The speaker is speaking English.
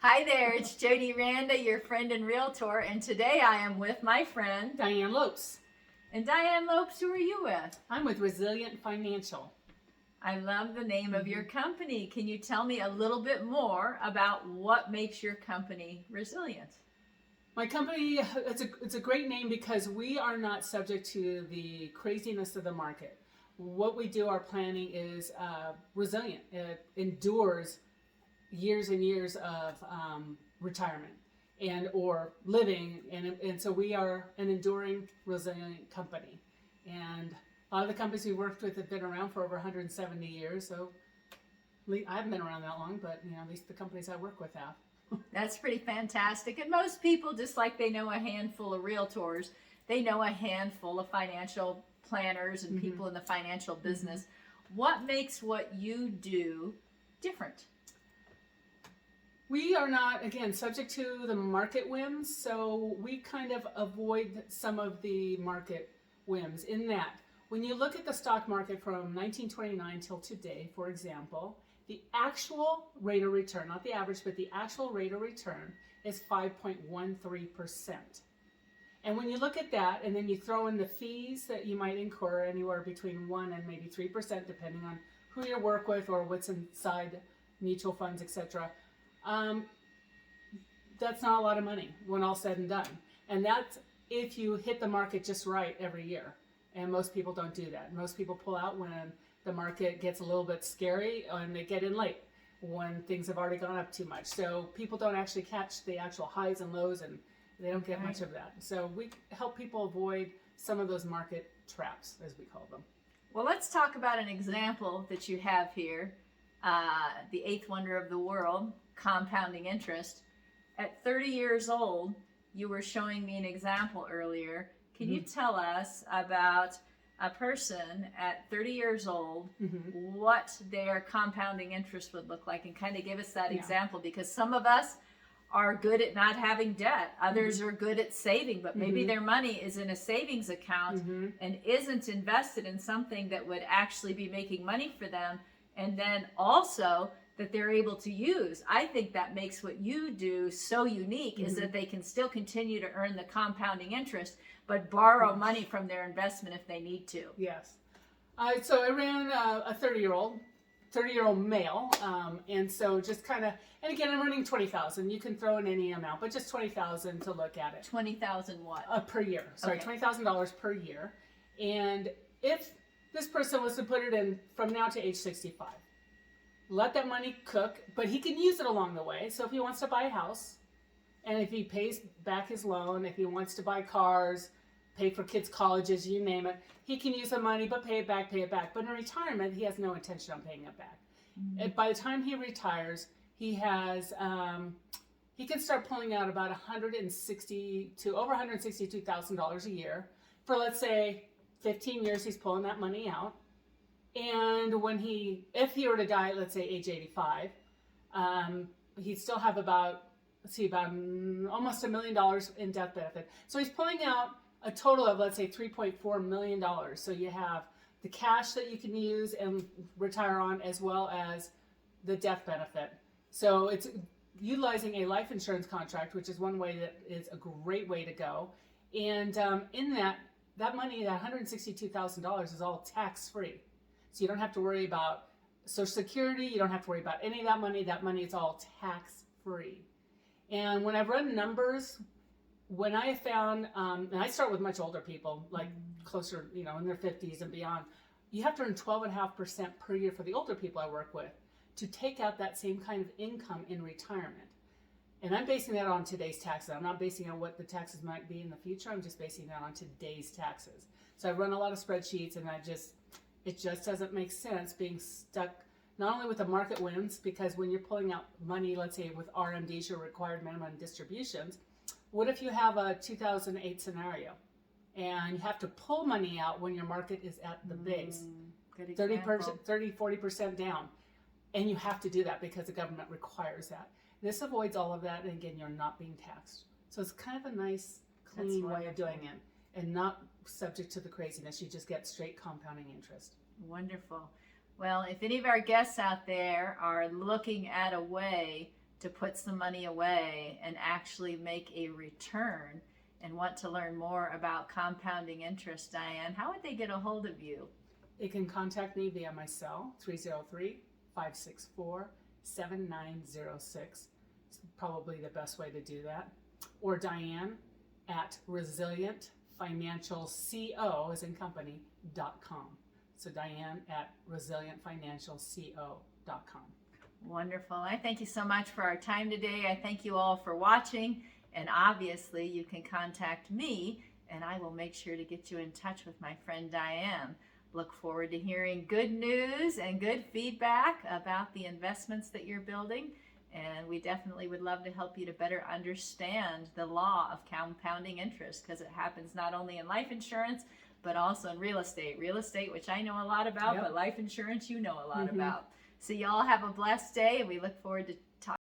Hi there, it's Jodi Randa, your friend and realtor, and today I am with my friend Diane Lopes. and Diane Lopes. Who are you with? I'm with Resilient Financial. I love the name of your company. Can you tell me a little bit more about what makes your company resilient? My company, it's a great name because we are not subject to the craziness of the market. What we do, our planning is resilient. It endures years and years of retirement and or living, and so we are an enduring, resilient company. And a lot of the companies we worked with have been around for over 170 years. So I haven't been around that long, but at least the companies I work with have. That's pretty fantastic. And most people, just like they know a handful of realtors, they know a handful of financial planners and people in the financial business. What makes what you do different? We are not, again, subject to the market whims, so we kind of avoid some of the market whims in that when you look at the stock market from 1929 till today, for example, the actual rate of return, not the average, but the actual rate of return is 5.13%. And when you look at that, and then you throw in the fees that you might incur anywhere between 1 and maybe 3%, depending on who you work with or what's inside mutual funds, etc., that's not a lot of money when all said and done. And that's if you hit the market just right every year. And most people don't do that. Most people pull out when the market gets a little bit scary and they get in late when things have already gone up too much. So people don't actually catch the actual highs and lows, and they don't get much of that. So we help people avoid some of those market traps, as we call them. Well, let's talk about an example that you have here, the eighth wonder of the world, compounding interest. At 30 years old, you were showing me an example earlier. Can you tell us about a person at 30 years old, what their compounding interest would look like, and kind of give us that example? Because some of us are good at not having debt. Others are good at saving, but maybe their money is in a savings account and isn't invested in something that would actually be making money for them. And then also that they're able to use. I think that makes what you do so unique is that they can still continue to earn the compounding interest, but borrow money from their investment if they need to. Yes. So I ran a 30-year-old male, and so just kind of, and again, I'm running 20,000. You can throw in any amount, but just 20,000 to look at it. 20,000 what? Per year. Sorry, Okay. $20,000 per year. And if this person was to put it in from now to age 65, let that money cook, but he can use it along the way. So if he wants to buy a house, and if he pays back his loan, if he wants to buy cars, pay for kids' colleges, you name it, he can use the money, but pay it back, pay it back. But in retirement, he has no intention on paying it back. And by the time he retires, he has, he can start pulling out about $160 to over $162,000 a year. For, let's say, 15 years, he's pulling that money out. And if he were to die at, let's say, age 85, he'd still have about almost $1 million in death benefit. So he's pulling out a total of, let's say, $3.4 million. So you have the cash that you can use and retire on, as well as the death benefit. So it's utilizing a life insurance contract, which is one way that is a great way to go. And in that money, that $162,000 is all tax-free. So you don't have to worry about Social Security. You don't have to worry about any of that money. That money is all tax-free. And when I've run numbers, when I found, and I start with much older people, like closer, in their 50s and beyond, you have to earn 12.5% per year for the older people I work with to take out that same kind of income in retirement. And I'm basing that on today's taxes. I'm not basing it on what the taxes might be in the future. I'm just basing that on today's taxes. So I run a lot of spreadsheets, and it just doesn't make sense being stuck not only with the market whims, because when you're pulling out money, let's say with RMDs, your required minimum distributions, what if you have a 2008 scenario and you have to pull money out when your market is at the base, 40% down, and you have to do that because the government requires that. This avoids all of that, and again, you're not being taxed. So it's kind of a nice, clean way of doing it, and not subject to the craziness. You just get straight compounding interest. Wonderful. Well, if any of our guests out there are looking at a way to put some money away and actually make a return and want to learn more about compounding interest, Diane, how would they get a hold of you? They can contact me via my cell, 303-564-7906. It's probably the best way to do that. Or Diane at resilientfinancialco, as in company.com. So Diane at resilientfinancialco.com. Wonderful. I thank you so much for our time today. I thank you all for watching. And obviously, you can contact me, and I will make sure to get you in touch with my friend Diane. Look forward to hearing good news and good feedback about the investments that you're building. And we definitely would love to help you to better understand the law of compounding interest, because it happens not only in life insurance, but also in real estate. Real estate, which I know a lot about, Yep. but life insurance, you know a lot about. So y'all have a blessed day, and we look forward to